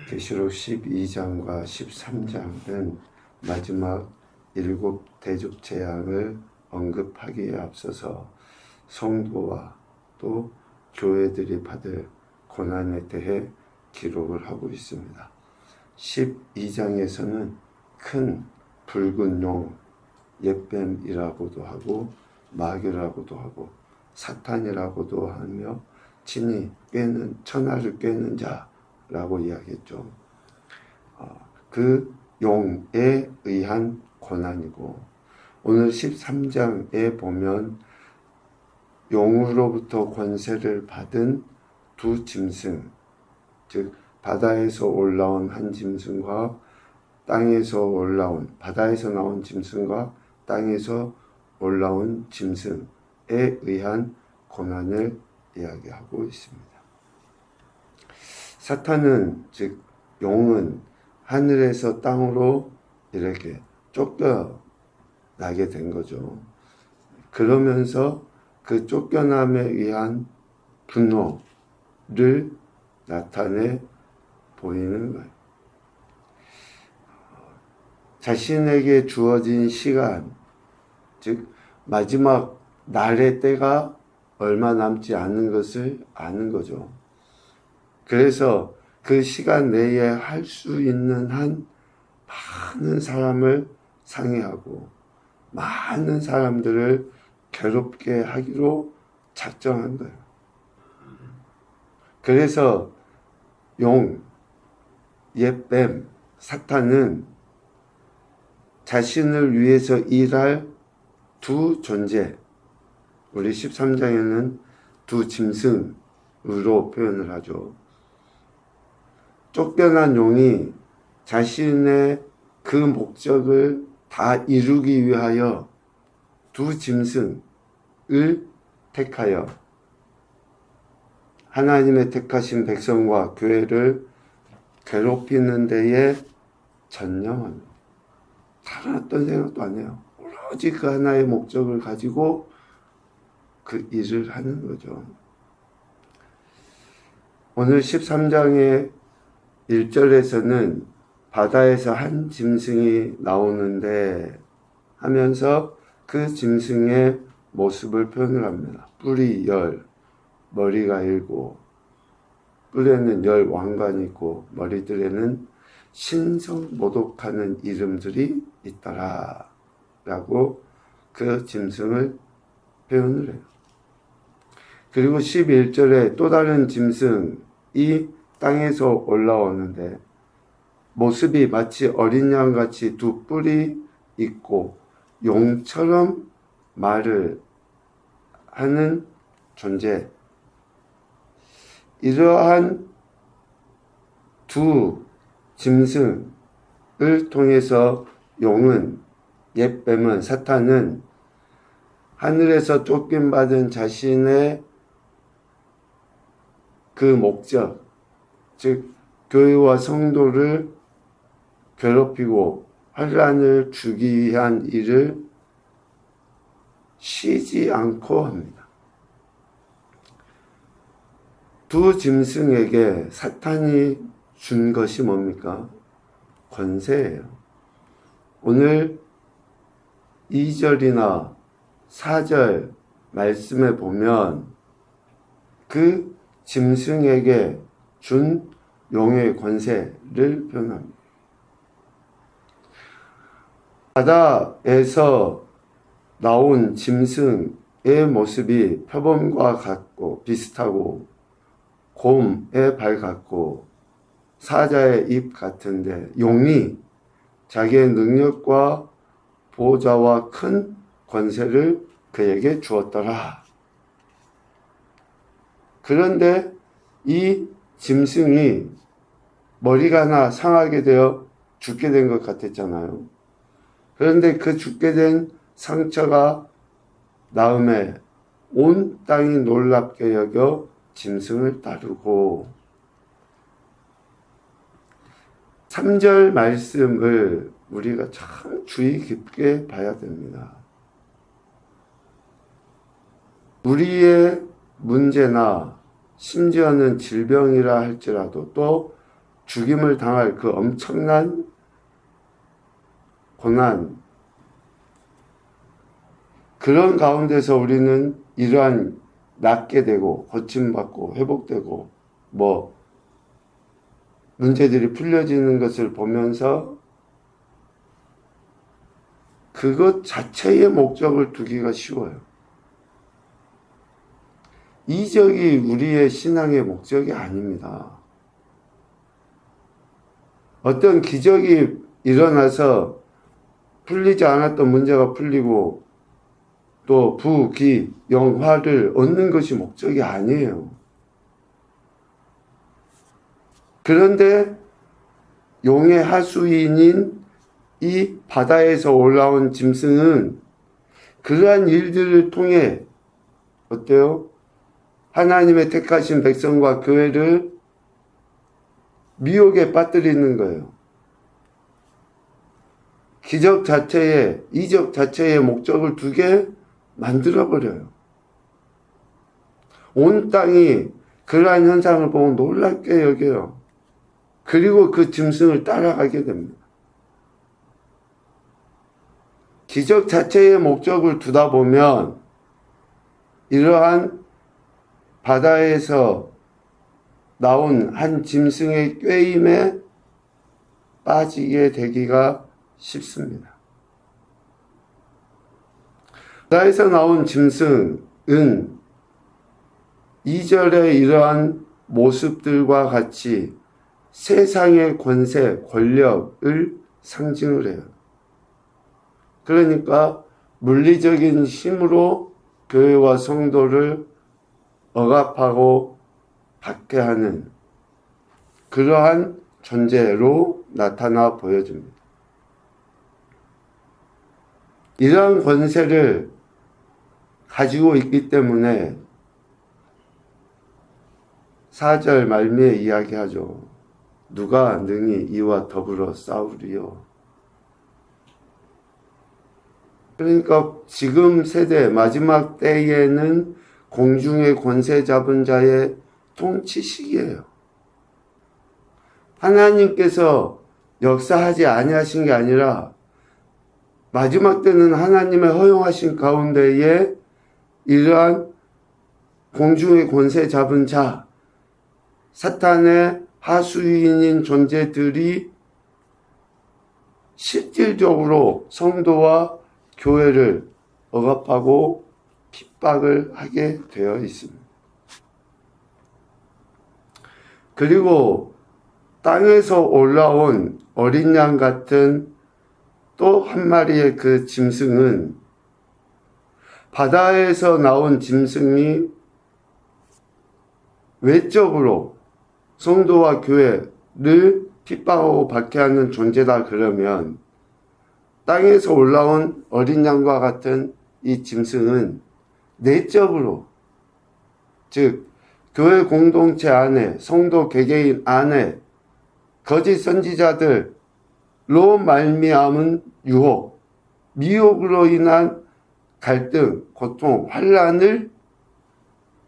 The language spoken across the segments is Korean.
계시록 12장과 13장은 마지막 7 대접 재앙을 언급하기에 앞서서 성도와 또 교회들이 받을 고난에 대해 기록을 하고 있습니다. 12장에서는 큰 붉은 용, 옛뱀이라고도 하고 마귀라고도 하고 사탄이라고도 하며 친히 천하를 꿰는 자라고 이야기했죠. 그 용에 의한 고난이고, 오늘 13장에 보면 용으로부터 권세를 받은 두 짐승, 즉 바다에서 올라온 한 짐승과 바다에서 나온 짐승과 땅에서 올라온 짐승에 의한 고난을 이야기하고 있습니다. 사탄은, 즉 용은 하늘에서 땅으로 이렇게 쫓겨나게 된 거죠. 그러면서 그 쫓겨남에 의한 분노를 나타내 보이는 거예요. 자신에게 주어진 시간, 즉 마지막 날의 때가 얼마 남지 않은 것을 아는 거죠. 그래서 그 시간 내에 할 수 있는 한 많은 사람을 상해하고 많은 사람들을 괴롭게 하기로 작정한 거예요. 그래서 용, 옛뱀, 사탄은 자신을 위해서 일할 두 존재, 우리 13장에는 두 짐승으로 표현을 하죠. 쫓겨난 용이 자신의 그 목적을 다 이루기 위하여 두 짐승을 택하여 하나님의 택하신 백성과 교회를 괴롭히는 데에 전념합니다. 다른 어떤 생각도 안 해요. 오로지 그 하나의 목적을 가지고 그 일을 하는 거죠. 오늘 13장의 1절에서는 바다에서 한 짐승이 나오는데 하면서 그 짐승의 모습을 표현을 합니다. 뿔이 10, 머리가 7, 뿔에는 10 왕관이 있고 머리들에는 신성모독하는 이름들이 있더라 라고 그 짐승을 표현을 해요. 그리고 11절에 또 다른 짐승이 땅에서 올라오는데 모습이 마치 어린 양같이 두 뿔이 있고 용처럼 말을 하는 존재. 이러한 두 짐승을 통해서 용은, 옛뱀은, 사탄은 하늘에서 쫓김받은 자신의 그 목적, 즉 교회와 성도를 괴롭히고 환난을 주기 위한 일을 쉬지 않고 합니다. 두 짐승에게 사탄이 준 것이 뭡니까? 권세예요. 오늘 2절이나 4절 말씀에 보면 그 짐승에게 준 용의 권세를 표현합니다. 바다에서 나온 짐승의 모습이 표범과 같고 비슷하고 곰의 발 같고 사자의 입 같은데 용이 자기의 능력과 보좌와 큰 권세를 그에게 주었더라. 그런데 이 짐승이 머리가 하나 상하게 되어 죽게 된 것 같았잖아요. 그런데 그 죽게 된 상처가 나음에 온 땅이 놀랍게 여겨 짐승을 따르고, 3절 말씀을 우리가 참 주의 깊게 봐야 됩니다. 우리의 문제나 심지어는 질병이라 할지라도 또 죽임을 당할 그 엄청난 고난, 그런 가운데서 우리는 이러한 낫게 되고 고침받고 회복되고 문제들이 풀려지는 것을 보면서 그것 자체의 목적을 두기가 쉬워요. 이적이 우리의 신앙의 목적이 아닙니다. 어떤 기적이 일어나서 풀리지 않았던 문제가 풀리고 또 부귀 영화를 얻는 것이 목적이 아니에요. 그런데 용의 하수인인 이 바다에서 올라온 짐승은 그러한 일들을 통해 어때요? 하나님의 택하신 백성과 교회를 미혹에 빠뜨리는 거예요. 기적 자체에, 이적 자체의 목적을 두게 만들어버려요. 온 땅이 그러한 현상을 보고 놀랍게 여겨요. 그리고 그 짐승을 따라가게 됩니다. 기적 자체의 목적을 두다 보면 이러한 바다에서 나온 한 짐승의 꾀임에 빠지게 되기가 쉽습니다. 바다에서 나온 짐승은 2절의 이러한 모습들과 같이 세상의 권세, 권력을 상징을 해요. 그러니까 물리적인 힘으로 교회와 성도를 억압하고 박해하는 그러한 존재로 나타나 보여집니다. 이러한 권세를 가지고 있기 때문에 4절 말미에 이야기하죠. 누가 능히 이와 더불어 싸우리요. 그러니까 지금 세대 마지막 때에는 공중의 권세 잡은 자의 통치 시기예요. 하나님께서 역사하지 아니하신 게 아니라 마지막 때는 하나님의 허용하신 가운데에 이러한 공중의 권세 잡은 자, 사탄의 하수인인 존재들이 실질적으로 성도와 교회를 억압하고 핍박을 하게 되어 있습니다. 그리고 땅에서 올라온 어린 양 같은 또 한 마리의 그 짐승은 바다에서 나온 짐승이 외적으로 성도와 교회를 핍박하고 박해하는 존재다 그러면 땅에서 올라온 어린 양과 같은 이 짐승은 내적으로, 즉 교회 공동체 안에, 성도 개개인 안에 거짓 선지자들로 말미암은 유혹, 미혹으로 인한 갈등, 고통, 환난을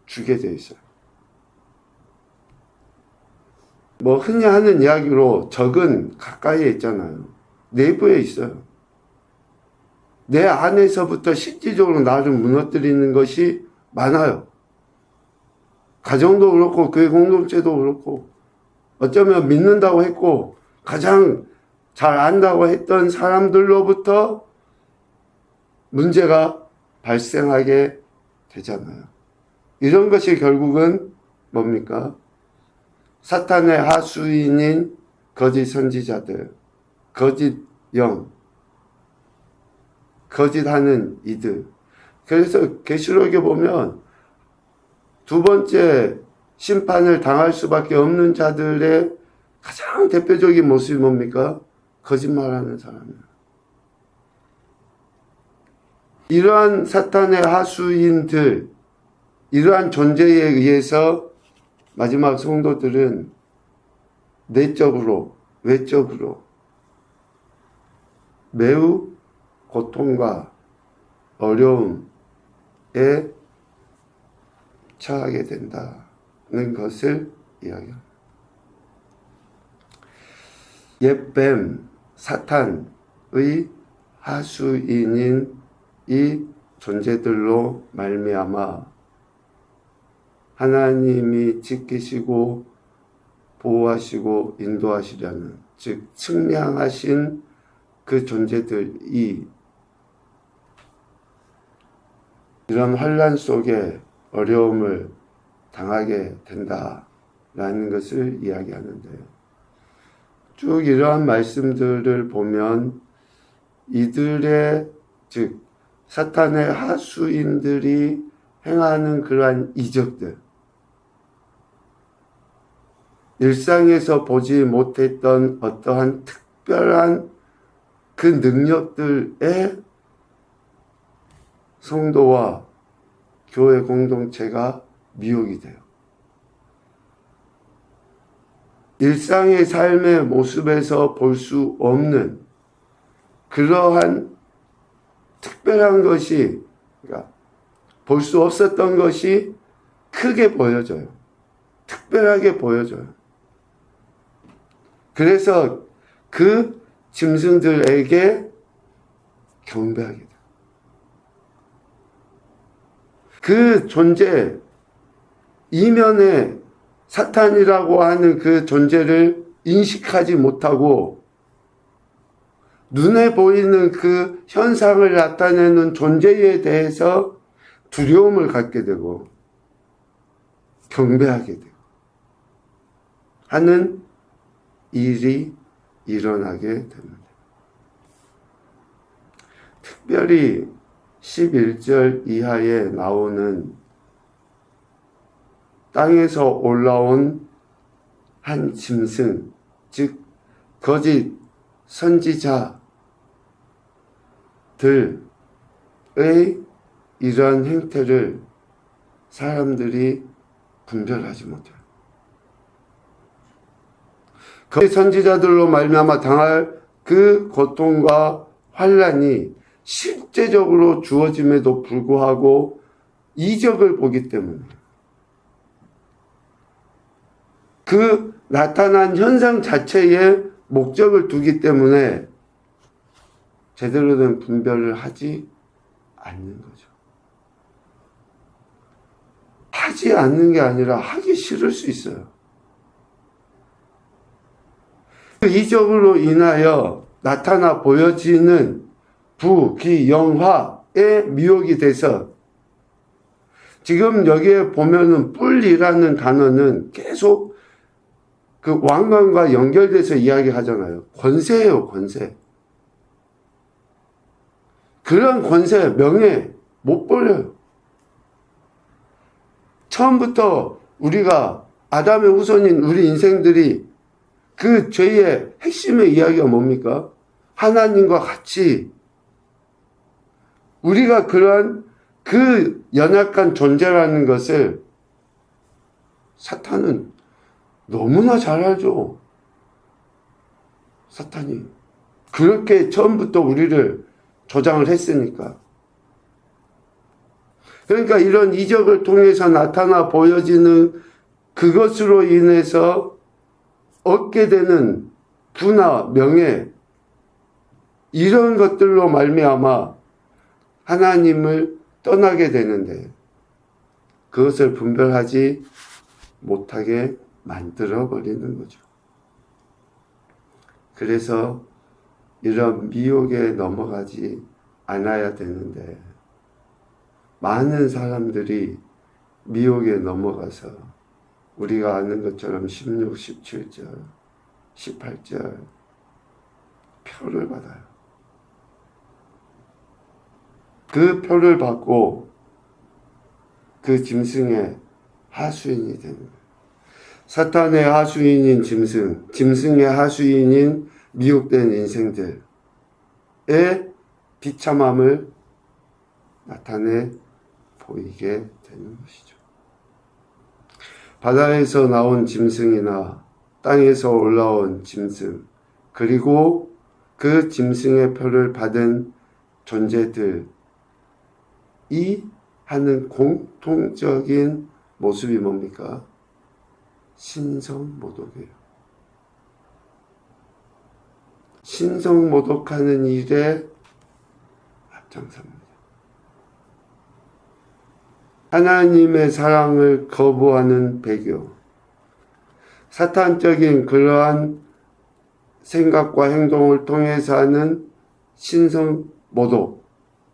주게 되어 있어요. 흔히 하는 이야기로 적은 가까이에 있잖아요. 내부에 있어요. 내 안에서부터 실질적으로 나를 무너뜨리는 것이 많아요. 가정도 그렇고 교회 공동체도 그렇고 어쩌면 믿는다고 했고 가장 잘 안다고 했던 사람들로부터 문제가 발생하게 되잖아요. 이런 것이 결국은 뭡니까? 사탄의 하수인인 거짓 선지자들, 거짓 영, 거짓하는 이들. 그래서 계시록에 보면 두 번째 심판을 당할 수밖에 없는 자들의 가장 대표적인 모습이 뭡니까? 거짓말하는 사람이에요. 이러한 사탄의 하수인들, 이러한 존재에 의해서 마지막 성도들은 내적으로, 외적으로 매우 고통과 어려움에 처하게 된다는 것을 이야기합니다. 옛뱀 사탄의 하수인인 이 존재들로 말미암아 하나님이 지키시고 보호하시고 인도하시려는, 즉 측량하신 그 존재들이 이런 환난 속에 어려움을 당하게 된다라는 것을 이야기하는데요. 쭉 이러한 말씀들을 보면 이들의, 즉 사탄의 하수인들이 행하는 그러한 이적들, 일상에서 보지 못했던 어떠한 특별한 그 능력들에 성도와 교회 공동체가 미혹이 돼요. 일상의 삶의 모습에서 볼 수 없는 그러한 특별한 것이, 그러니까 볼 수 없었던 것이 크게 보여져요. 특별하게 보여져요. 그래서 그 짐승들에게 경배하게 돼요. 그 존재, 이면에 사탄이라고 하는 그 존재를 인식하지 못하고 눈에 보이는 그 현상을 나타내는 존재에 대해서 두려움을 갖게 되고 경배하게 되고 하는 일이 일어나게 됩니다. 특별히 11절 이하에 나오는 땅에서 올라온 한 짐승, 즉 거짓 선지자들의 이러한 행태를 사람들이 분별하지 못해요. 거짓 선지자들로 말미암아 당할 그 고통과 환난이 실제적으로 주어짐에도 불구하고 이적을 보기 때문에, 그 나타난 현상 자체에 목적을 두기 때문에 제대로 된 분별을 하지 않는 거죠. 하지 않는 게 아니라 하기 싫을 수 있어요. 그 이적으로 인하여 나타나 보여지는 부귀영화에 미혹이 돼서, 지금 여기에 보면은 뿔이라는 단어는 계속 그 왕관과 연결돼서 이야기하잖아요. 권세예요, 권세. 그런 권세, 명예 못 버려요. 처음부터 우리가 아담의 후손인 우리 인생들이 그 죄의 핵심의 이야기가 뭡니까? 하나님과 같이 우리가 그러한 그 연약한 존재라는 것을 사탄은 너무나 잘 알죠. 사탄이 그렇게 처음부터 우리를 조장을 했으니까. 그러니까 이런 이적을 통해서 나타나 보여지는 그것으로 인해서 얻게 되는 부나 명예, 이런 것들로 말미암아 하나님을 떠나게 되는데 그것을 분별하지 못하게 만들어 버리는 거죠. 그래서 이런 미혹에 넘어가지 않아야 되는데 많은 사람들이 미혹에 넘어가서 우리가 아는 것처럼 16, 17절, 18절 표를 받아요. 그 표를 받고 그 짐승의 하수인이 되는 거예요. 사탄의 하수인인 짐승, 짐승의 하수인인 미혹된 인생들의 비참함을 나타내 보이게 되는 것이죠. 바다에서 나온 짐승이나 땅에서 올라온 짐승, 그리고 그 짐승의 표를 받은 존재들이 하는 공통적인 모습이 뭡니까? 신성모독이에요. 신성모독하는 일에 앞장섭니다. 하나님의 사랑을 거부하는 배교, 사탄적인 그러한 생각과 행동을 통해서 하는 신성모독,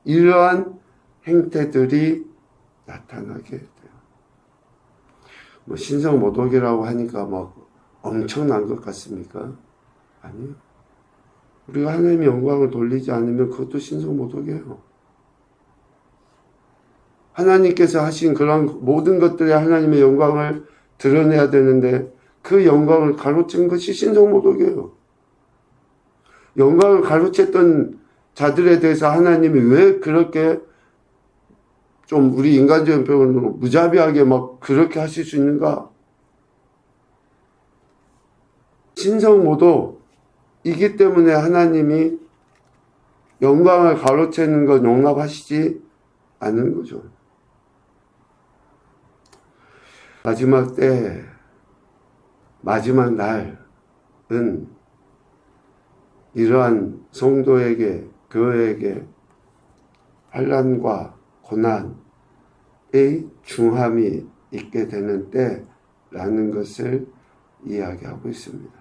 이러한 행태들이 나타나게 돼요. 뭐 신성모독이라고 하니까 막 엄청난 것 같습니까? 아니요. 우리가 하나님의 영광을 돌리지 않으면 그것도 신성모독이에요. 하나님께서 하신 그런 모든 것들에 하나님의 영광을 드러내야 되는데 그 영광을 가로챈 것이 신성모독이에요. 영광을 가로챘던 자들에 대해서 하나님이 왜 그렇게 좀 우리 인간적인 표현으로 무자비하게 막 그렇게 하실 수 있는가? 신성모독이기 때문에 하나님이 영광을 가로채는 건 용납하시지 않는 거죠. 마지막 때, 마지막 날은 이러한 성도에게, 교회에게 환난과 고난의 중함이 있게 되는 때라는 것을 이야기하고 있습니다.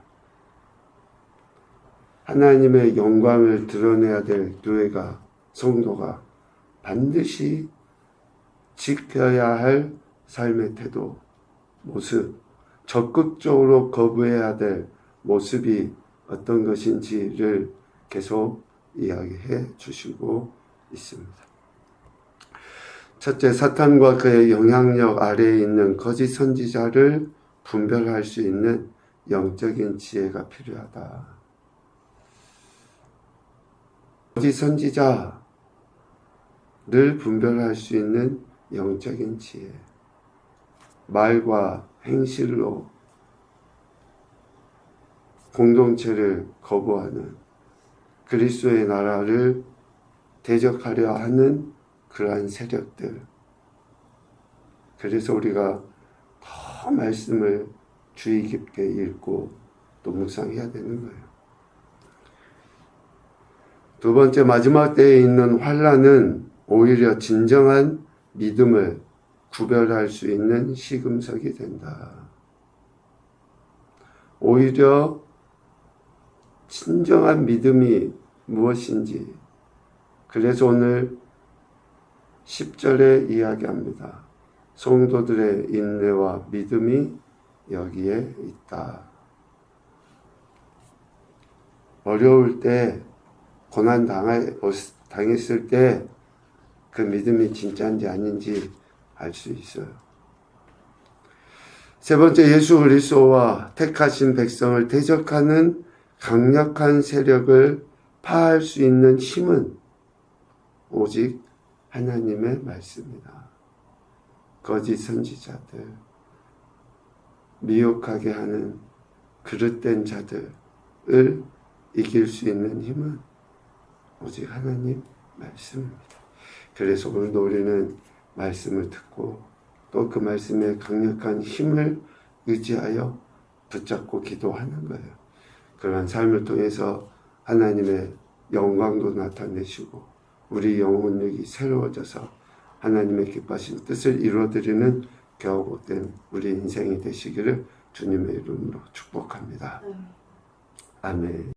하나님의 영광을 드러내야 될 교회가, 성도가 반드시 지켜야 할 삶의 태도, 모습, 적극적으로 거부해야 될 모습이 어떤 것인지를 계속 이야기해 주시고 있습니다. 첫째, 사탄과 그의 영향력 아래에 있는 거짓 선지자를 분별할 수 있는 영적인 지혜가 필요하다. 거짓 선지자를 분별할 수 있는 영적인 지혜. 말과 행실로 공동체를 거부하는, 그리스도의 나라를 대적하려 하는 그러한 세력들. 그래서 우리가 더 말씀을 주의 깊게 읽고 또 묵상해야 되는 거예요. 두 번째, 마지막 때에 있는 환난은 오히려 진정한 믿음을 구별할 수 있는 시금석이 된다. 오히려 진정한 믿음이 무엇인지, 그래서 오늘 10절에 이야기합니다. 성도들의 인내와 믿음이 여기에 있다. 어려울 때, 고난 당했을 때 그 믿음이 진짜인지 아닌지 알 수 있어요. 세 번째, 예수 그리스도와 택하신 백성을 대적하는 강력한 세력을 파할 수 있는 힘은 오직 하나님의 말씀이다. 거짓 선지자들, 미혹하게 하는 그릇된 자들을 이길 수 있는 힘은 오직 하나님 말씀입니다. 그래서 오늘도 우리는 말씀을 듣고 또 그 말씀의 강력한 힘을 의지하여 붙잡고 기도하는 거예요. 그러한 삶을 통해서 하나님의 영광도 나타내시고 우리 영혼력이 새로워져서 하나님의 기뻐하신 뜻을 이루어드리는 겨우된 우리 인생이 되시기를 주님의 이름으로 축복합니다. 아멘.